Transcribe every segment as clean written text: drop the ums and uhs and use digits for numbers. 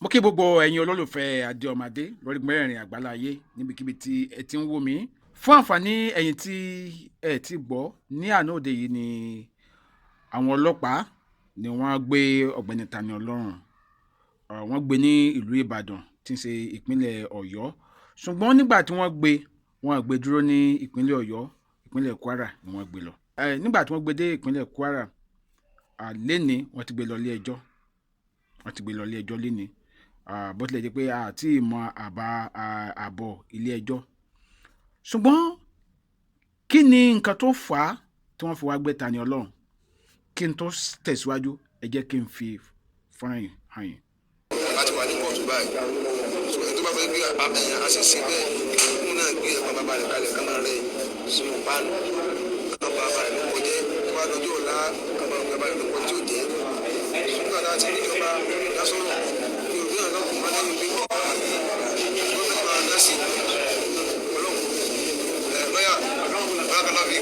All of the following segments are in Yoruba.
Mo kí gbogbo ẹ̀yin olólùfẹ́ Adé Ọmọdé lórí mẹ́rin àgbáláyé níbikíbi tí ẹ ti ń wò mí. Fún àǹfààní ẹ̀yin tí ẹ ti gbọ́ ní àná òde yìí ni àwọn ọlọ́pàá ni wọ́n gbé ọ̀gbẹ́ni Tani Ọlọ́run. Wọ́n gbé ní ìlú Ìbàdàn tí ń ṣe ìpínlẹ̀ Ọ̀yọ́. Ṣùgbọ́n nígbà tí wọ́n gbé dúró ní ìpínlẹ̀ Ọ̀yọ́, ìpínlẹ̀ Kwara ni wọ́n gbé lọ. Nígbà tí wọ́n gbé dé ìpínlẹ̀ Kwara, lénìí wọ́n ti gbé lọ ilé ẹjọ́. Lénìí. Bó tilẹ̀ jẹ́ pé àti ìmọ̀ àbọ̀ ilé ẹjọ́. Ṣùgbọ́n kí ni nǹkan tó fà á tí wọ́n fi wá gbé Tani Ọlọ́run? Kí n tó tẹ̀síwájú, ẹ jẹ́ kí n fi fọ́nrán yìí hàn yín. Láti wà ní kóòtù báyìí, tó bá fẹ́ gbé àṣìṣe bẹ́ẹ̀, kí náà gbé bàbá rẹ̀ kalẹ̀ ká máa rẹ̀ sínú páànù. Àwọn bàbá rẹ̀ ló kọjẹ́, tó bá dọjọ́ ọ̀la, àwọn bàbá rẹ̀ ló kọjẹ́ tí ó jẹ́. Nígbà láti níjọba lásọ̀rọ̀, mi ò rí ọ̀nà kò má lẹ́yìn bí wọ́n fẹ́ máa dá sí ọlọ́run. Lọ́yà, bárakàlábì,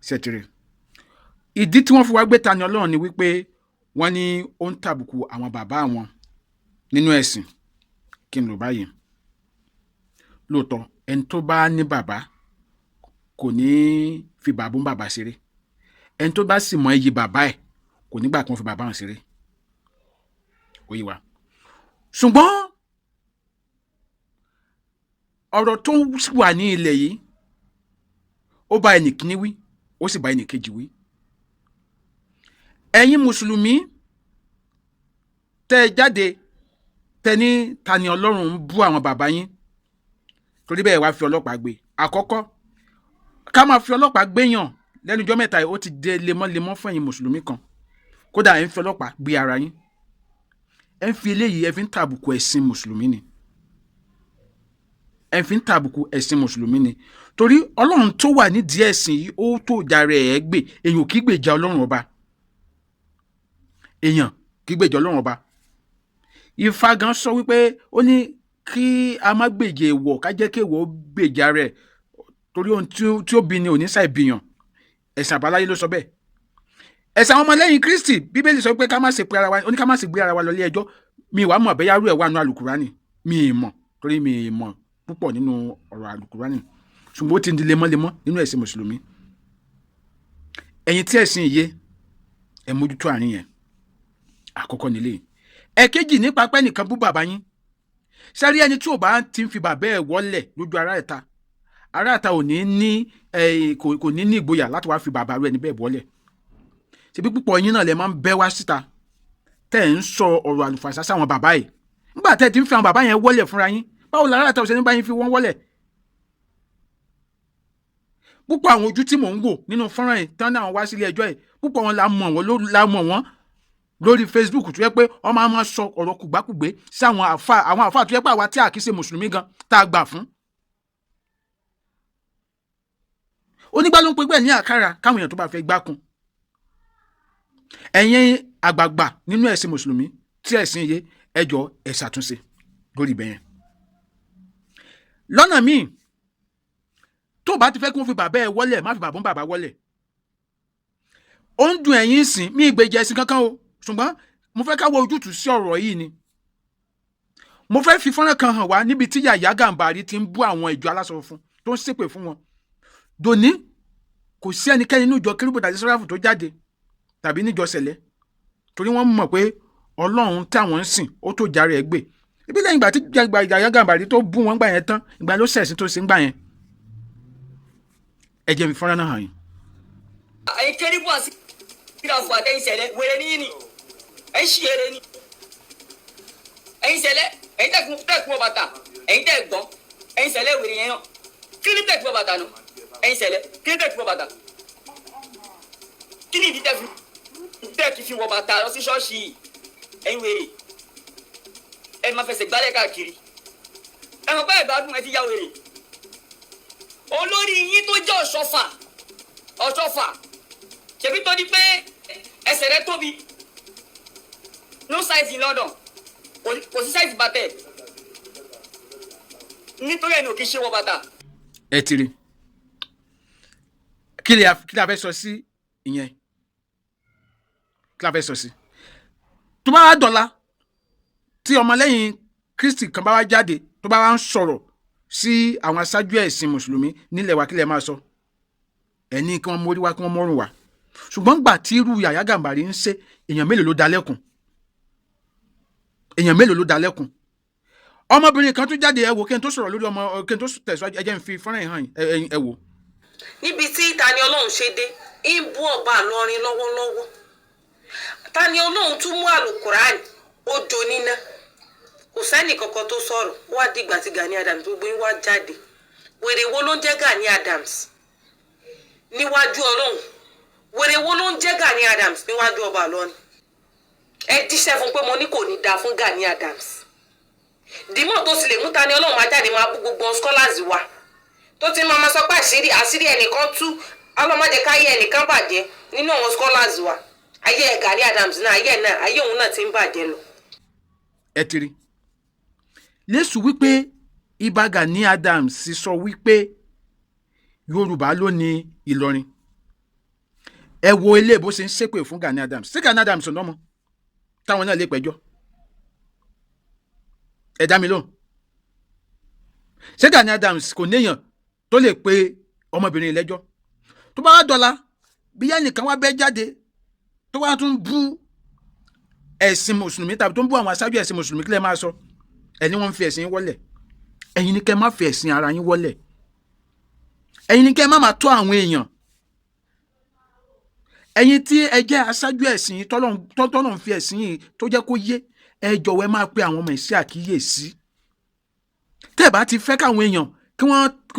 Ṣètìrì. Ìdí tí wọ́n fi wá gbé Tani Ọlọ́run ni wípé wọ́n ní ó ń tàbùkù àwọn bàbá wọn nínú ẹ̀sìn. Kí n lò báyìí. Lóòótọ́ ẹni tó bá ní bàbá kò ní fi bàbá ń bàbá ṣeré. Ẹni tó bá sì mọ iyì bàbá ẹ̀ kò nígbà kan fi bàbá hàn ṣeré. Ó yé wa. Ṣùgbọ́n ọ̀rọ̀ tó wà ní ilẹ̀ yìí ó bá ẹnì kíní wí, ó sì bá ẹnì kejì wí. Ẹ̀yin Mùsùlùmí tẹ́ jáde tẹ́ ní Tani Ọlọ́run ń bú àwọn bàbá yín, torí bẹ́ẹ̀ wá fi ọlọ́pàá gbé. Àkọ́kọ́, ká máa fi ọlọ́pàá gbéyàn lẹ́nu ọjọ́ mẹ́ta yìí ó ti dé lemọ́lemọ́ fún ẹ̀yin Mùsùlùmí kan. Kódà ẹ̀ ń fi ọlọ́pàá gbé ara yín. Ẹ̀ ń fi eléyìí ẹ̀ fi ń tàbùkù ẹ̀sìn Mùsùlùmí ni. Ẹ̀ fi ń tàbùkù ẹ̀sìn Mùsùlùmí ni. Torí Ọlọ́run tó wà nídìí ẹ̀sìn yìí ó tó jàre ẹ̀ gbé. Èèyàn kì í gbèjà Ọlọ́run ọba. Èèyàn kì í gbèjà Ọlọ́run ọba. Ifá gan sọ wípé ó ní kí a má gbèjà èèwọ̀, ká jẹ́ kí èèwọ̀ ó gbèjà rẹ̀, torí ohun tí ó bí ni òní ṣàì bìyàn. Ẹ̀sìn àbáláyé ló sọ bẹ́ẹ̀. Ẹ̀sìn àwọn ọmọlẹ́yìn Kristi, Bíbélì sọ pé ká má ṣe pé ara wa, ó ní ká má ṣe gbé ara wa lọ ilé ẹjọ́. Mi wá mọ̀ bẹ́ẹ̀ yárú ẹ̀ wà nínú àlùkùránì. Mi ì mọ̀, torí mi ì mọ̀ púpọ̀ nínú ọ̀rọ̀ àlùkùránì. Ṣùgbọ́n ó ti di lemọ́lemọ́ nínú ẹ̀sìn Mùsùlùmí. Ẹ̀yin tí ẹ̀sìn yé, ẹ mójútó àárín yẹn. Àkọ́kọ́ nílé. Ẹ̀kejì, nípa pé nìkan bú bàbá yín. Sẹ́rí ẹni tí ò bá ti ń fi bàbá ẹ̀ wọlẹ̀ lójú ará ìta ò ní ní ìgboyà láti wá fi bàbá rẹ̀ níbẹ̀ wọlẹ̀. Ṣebí púpọ̀ yín náà lẹ máa ń bẹ́ wá síta tẹ́ ń sọ ọ̀rọ̀ àlùfàṣà sáwọn bàbá yìí. Nígbà tẹ́ ti ń fi àwọn bàbá yẹn wọlẹ̀ fúnra yín, báwo l'ará ìta ò ṣe ní bá yín fi wọ́n wọlẹ̀? Púpọ̀ àwọn ojú tí mò ń wò nínú fọ́nrán yìí tán náà wá sílé ẹjọ́ yìí, púpọ̀ wọn la mọ̀ wọ́n lórí Facebook, tó yẹ pé wọ́n máa sọ ọ̀rọ̀ kùgbákùgbé sí àwọn àfáà tó yẹ pé àwa tí a kì í ṣe Mùsùlùmí gan tá a gbà fún. Onígbà ló ń pe bẹ́ẹ̀ ní àkàrà káwọn èèyàn tó bá fẹ́ gbákun. Ẹ̀yin àgbààgbà nínú ẹ̀sìn Mùsùlùmí tí ẹ̀sìn yé, ẹ jọ̀ọ́ ẹ ṣàtúnṣe lórí ibẹ̀ yẹn. Lọ́nà míì, tó bá ti fẹ́ kí wọ́n fi bàbá ẹ wọlẹ̀, má fi bàbá ń bàbá wọlẹ̀. Ó ń dùn ẹ̀yin sìn, mí ìgbèjà ẹ̀sìn kankan o, ṣùgbọ́n mo fẹ́ ká wọ ojútùú sí ọ̀rọ̀ yìí ni. Mo fẹ́ fi fọ́nrán kan hàn wá níbi tí YAHYAH GAMBARI ti ń bú àwọn ìjọ aláṣọ funfun tó ń ṣépè fún wọn. Dòní kò sí ẹnikẹ́ni nínú ìjọ KERUBU tàbí Sẹ́ráfù tó jáde tàbí níjọ Sẹ̀lẹ̀ torí wọ́n mọ̀ pé Ọlọ́run tí àwọn ń sìn ó tó jàre ẹ̀ gbé. Ibi lẹ́yìn ìgbà tí Yahya Gambari tó bú wọn gbà yẹn tán, ìgbà ló ṣẹ̀sìn tó ṣe ń gbà yẹn. Ẹ jẹ́ mi fọ́nrán náà hàn yín. Ẹ̀yin kérúbù àti ìràwọ̀ àtẹ̀yìn ṣẹlẹ̀ wèrè ní yín ni ẹ̀yin ṣì eré ni ẹ̀yin ṣẹlẹ̀ ẹ̀yin tẹ̀kùn bàtà ẹ̀yin tẹ̀ gbọ́n ẹ̀yin ṣẹlẹ̀ wèrè yẹn náà kí ni tẹ̀kùn bàtà nù ẹ̀yin ṣẹlẹ̀ kí ni tẹ̀kùn bàtà kí ni ìdí tẹ̀kì fi wọ bàtà lọ sí ṣọ́ọ̀ṣì yìí ẹ̀yin wèrè ẹ̀ máa fẹsẹ̀ gbálẹ̀ káàkiri ẹ̀ mọ̀ báyìí bá dùn ẹ ti yá wèrè olórí yín tó jẹ́ ọ̀ṣọ́fà ṣebí tó di pé ẹsẹ̀ rẹ tóbi no size in London kò sí size bàtẹ̀ nítorí ẹni ò kì í ṣe wọ bàtà. Ẹ ti rí kí la fẹ́ sọ sí ìyẹn, kí la fẹ́ sọ sí tó bá wá dọ̀la tí ọmọlẹ́yìn Kristi kan bá wá jáde tó bá wá ń sọ̀rọ̀ sí àwọn aṣáájú ẹ̀sìn mùsùlùmí nílẹ̀ wa kí lẹ máa sọ? Ẹni kí wọ́n mórí wá kí wọ́n mọ́rùn wá. Ṣùgbọ́n gbà tí irú Yahya Gambari ń ṣe, èèyàn mélòó ló dá lẹ́kùn? Èèyàn mélòó ló dá lẹ́kùn? Ọmọbìnrin kan tún jáde, ẹ wò kí n tó sọ̀rọ̀ lórí ọmọ, kí n tó tẹ̀síwájú, ẹ jẹ́ n fi fọ́nrán yìí hàn yín, ẹ wò. Níbi tí Tani Ọlọ́run ṣe dé ń bú ọba Ìlọrin lọ́wọ́lọ́wọ́. Tani Ọlọ́run tún mú àlùkùránì ó jó níná. Kò sẹ́nì kankan tó sọ̀rọ̀, ó wá dìgbà tí Gani Adams gbogbo yín wá jáde. Wèrè wo ló ń jẹ́ Gani Adams níwájú Ọlọ́run? Wèrè wo ló ń jẹ́ Gani Adams níwájú ọba Ìlọrin? Ẹ díṣẹ́ fún pé mo ní kò ní dáa fún Gani Adams. Dìmọ̀ tó sì lè mú Tani Ọlọ́run máa jáde máa bú gbogbo scholars wa tó ti máa sọ pé àṣírí ẹnìkan tú, ọlọ́mọdé káyé ẹnìkan bàjẹ́ nínú àwọn scholars wa. Ayé Gani Adams náà ayé òun náà ti ń bàjẹ́ lọ. Ẹ ti rí lẹ́sùn wípé Ìbà Gani Adams sọ wípé Yorùbá ló ní Ìlọrin. Ẹ wo ilé bó ṣe ń ṣépè fún Gani Adams. Ṣé Gani Adams ọ̀nà ọmọ táwọn náà lè pẹjọ́? Ẹ dá mi lóhùn. Ṣé Gani Adams kò níyàn tó lè pe ọmọbìnrin lẹ́jọ́? Tó bá wá dọ̀la bí yá nìkan wá bẹ́ jáde tó wá tún bú ẹ̀sìn mùsùlùmí tàbí tó ń bú àwọn aṣáájú ẹ̀sìn mùsùlùmí kí lẹ máa sọ? Ẹni wọ́n ń fi ẹ̀sìn yín wọ́lẹ̀. Ẹ̀yin ni kẹ́ má fi ẹ̀sìn ara yín wọ́lẹ̀. Ẹ̀yin ni kẹ́ má máa tọ́ àwọn èèyàn. Ẹ̀yin tí ẹ jẹ́ aṣáájú ẹ̀sìn yìí tọ́lọ́run fi ẹ̀sìn yìí tó jẹ́ kó yé, ẹ jọ̀wọ́ ẹ máa pe àwọn ọmọ ìṣe àkíyèsí. Tẹ́ ẹ bá ti fẹ́ káwọn èèyàn kí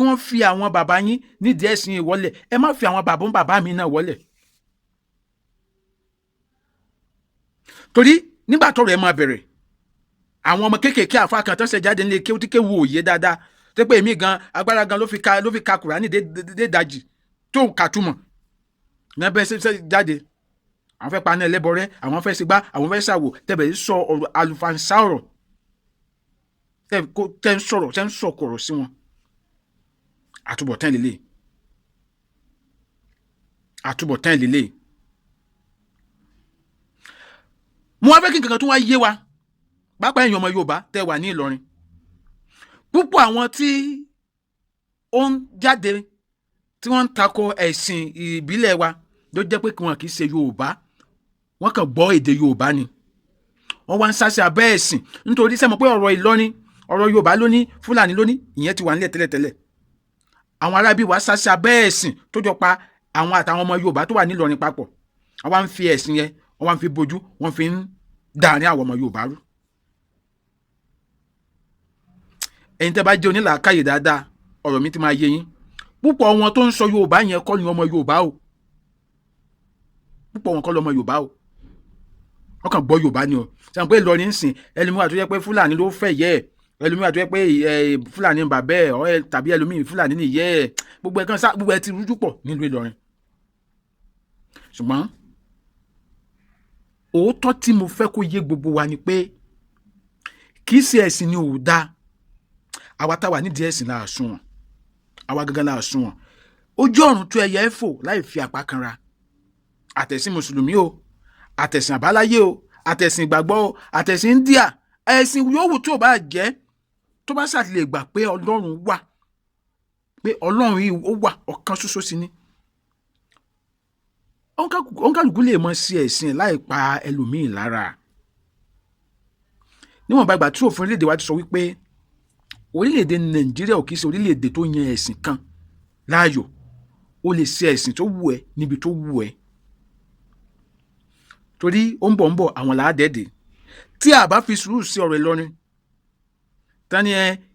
wọ́n fi àwọn bàbá yín nídìí ẹ̀sìn yìí wọ́lẹ̀, ẹ má fi àwọn bàbá mi náà wọ́lẹ̀. Torí nígbà tọ́rọ̀ ẹ máa bẹ̀rẹ̀, àwọn ọmọ kéékèèké àfa kan tán ṣe jáde nílé kí ó ti kéwu òye dáadáa tó pé èmi gan agbára gan ló fi ka Kùránì dé dajì tó ń kàtúmọ̀ ní abẹ́ ṣe jáde. Àwọn fẹ́ paná ẹlẹ́bọrẹ́, àwọn fẹ́ ṣègbà, àwọn fẹ́ ṣàwò, tẹ̀bẹ̀ sọ ọ̀rọ̀ àlùfànṣá ọ̀rọ̀ tẹ́ ń sọ̀rọ̀ sí wọn. Àtúbọ̀tán lélẹ̀. Mo wá fẹ́ kí nǹkan tó wá yé wa pápá ẹ̀yin ọmọ Yorùbá tẹ́ wà ní Ìlọrin. Púpọ̀ àwọn tí ó ń jáde tí wọ́n ń tako ẹ̀sìn ìbílẹ̀ wa ló jẹ́ pé wọn kì í ṣe Yorùbá, wọ́n kàn gbọ́ èdè Yorùbá ni. Wọ́n wá ń sáṣẹ abẹ́ ẹ̀sìn nítorí sẹ́mo pé ọ̀rọ̀ Ìlọrin, ọ̀rọ̀ Yorùbá lóní, Fúlàní lóní, ìyẹn ti wà nílẹ̀ tẹ́lẹ̀tẹ́lẹ̀. Àwọn arábí wa sáṣẹ abẹ́ ẹ̀sìn tó jọ pa àwọn àtàwọn ọmọ Yorùbá tó wà ní Ìlọrin papọ̀. Wọ́n wá ń fi ẹ̀sìn yẹn, wọ́n wá ń fi bojú, wọ́n fi ń dàárín àwọn ọmọ Yorùbá rú. Ẹ̀yin tẹ́ bá jẹ́ onílàákàyè dáadáa, ọ̀rọ̀ mi ti máa yé yín. Púpọ̀ wọn tó ń sọ Yorùbá yẹn kọ́ ni ọmọ Yorùbá o. Púpọ̀ wọn kọ́ lọmọ Yorùbá o. Wọ́n kàn gbọ́ Yorùbá ni o. Sẹ́wọ̀n pé Ìlọrin ń sìn, ẹlòmíràn tó yẹ pé Fúlàní ló fẹ́ yẹ ẹ̀, ẹlòmíràn tó yẹ pé Fúlàní ń bàbá ẹ̀ tàbí ẹlòmíràn Fúlàní ní ìyẹ́ ẹ̀. Gbogbo ẹ̀ ti rújú pọ̀ nílùú Ìlọrin. Ṣùgbọ́n òótọ́ tí mo fẹ́ kó yé gbogbo wa ni pé kì í ṣe ẹ̀sìn ni ò dáa. Àwa táwa nídìí ẹ̀sìn la àsunwọ̀n, àwa gangan la àsunwọ̀n. Ojú ọ̀run tó ẹyẹ fò láì fi àpá kanra. Àtẹ̀sìn mùsùlùmí o, àtẹ̀sìn àbáláyé o, àtẹ̀sìn ìgbàgbọ́ o, àtẹ̀sìn India, ẹ̀sìn yòówù tó bá jẹ́ tó bá ṣàtìlẹ̀ gbà pé Ọlọ́run wà, pé Ọlọ́run yìí ó wà ọ̀kan ṣoṣo sí ni. òǹkàlùkù lè mọ sí ẹ̀sìn láì pa ẹlòmíì lára. Níwọ̀nba ìgbà tí òfin orílẹ̀-èdè wa ti sọ wípé orílẹ̀-èdè Nàìjíríà ò kìí ṣe orílẹ̀-èdè tó yan ẹ̀sìn kan láàyò, o lè ṣe ẹ̀sìn tó wù ẹ́ níbi tó wù ẹ́, torí ó ń bọ̀ àwọn làádẹ́ẹ̀dẹ́. Tí a bá fi sùúrù sí ọ̀rọ̀ Ìlọrin, Tani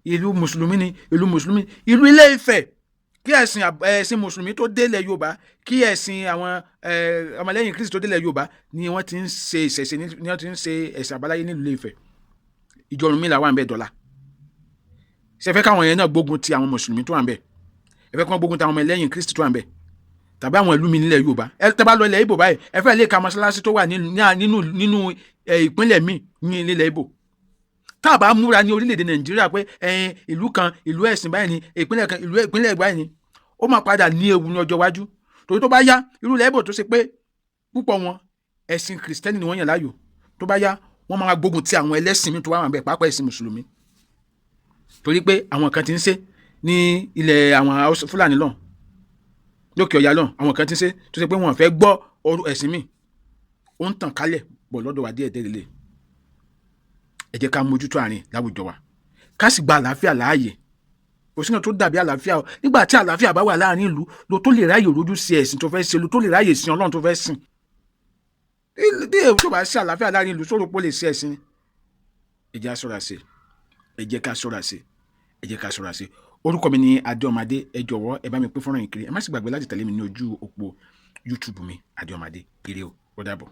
ìlú mùsùlùmí ni, ìlú mùsùlùmí, ìlú Ilé Ifẹ̀, kí ẹ̀sìn mùsùlùmí tó délẹ̀ Yorùbá, kí ẹ̀sìn àwọn ọmọlẹ́yìn Kristi tó délẹ̀ Yorùbá ni wọ́n ti ń ṣe ìṣẹ̀ṣe, ni wọ́n ti ń ṣe ẹ̀sìn àbáláyé nílùú Ilé Ifẹ̀. Ìjọ Ọ̀rúnmìlà wà ń bẹ dọ́là. Ṣé ẹ fẹ́ káwọn yẹn náà gbógun ti àwọn mùsùlùmí tó wà ń bẹ? Ẹ fẹ́ kí wọ́n gbógun ti àwọn ọmọlẹ́yìn Kristi tó wà ń bẹ? Tàbí àwọn ìlú mi nílẹ̀ Yorùbá? Ẹ tẹ́ bá lọ ilẹ̀ Ìgbò báyìí, ẹ fẹ́ lè ka mọ́ṣáláṣí tó wà nínú ìpínlẹ̀ míì ní ilẹ̀ Ìgbò. Tá a bá múra ní orílẹ̀-èdè Nàìjíríà pé ìlú kan ìlú ẹ̀sìn báyìí ni, ìpínlẹ̀ kan ìpínlẹ̀ báyìí ni, ó máa padà ní ewu ní ọjọ́ iwájú. Torí tó bá yá, irú ilẹ̀ Ìgbò tó ṣe pé púpọ̀ wọn ẹ̀sìn Kìrìsìtẹ́nì ni wọ́n yàn láàyò, tó bá yá wọ́n máa gbógun ti àwọn ẹlẹ́sìn mi tó wà bẹ́ẹ̀, pàápàá ẹ̀sìn mùsùlùmí. Torí pé àwọn kan ti ń ṣe ní ilẹ̀ àwọn Fúlàní lọ́n, lókè ọ̀yà lọ́n, àwọn kan ti ń ṣe tó ṣe pé wọ́n fẹ́ gbọ́ ẹ̀sìn mi, ó ń tàn kálẹ̀ bọ̀ lọ́dọ̀ wa díẹ̀ díẹ̀. Ẹ jẹ́ ká mójútó àárín láwùjọ wa, ká sì gba àlàáfíà láàyè. Òsínà tó dàbí àlàáfíà o, nígbà tí àlàáfíà bá wà láàrin ìlú, lo tó lè ráyè rojú sí ẹ̀sìn tó fẹ́ ṣe, lo tó lè ráyè sin Ọlọ́run tó fẹ́ sìn. Bí èèyàn tó bá ṣe àlàáfíà láàrin ìlú, sọ̀rọ̀ pé ó lè ṣe ẹ̀sìn. Ẹ jẹ́ ká ṣọ́ra sí, ẹ jẹ́ ká ṣọ́ra sí, ẹ jẹ́ ká ṣọ́ra sí. Orúkọ mi ni Adéọmọdé. Ẹ jọ̀wọ́ ẹ bá mi pín fọ́nrán yìí kiri. Ẹ má sì gbàgbé láti tẹ̀lé mi ní ojú òpó YouTube mi Adéọmọdé. Ire o, ó dàbọ̀.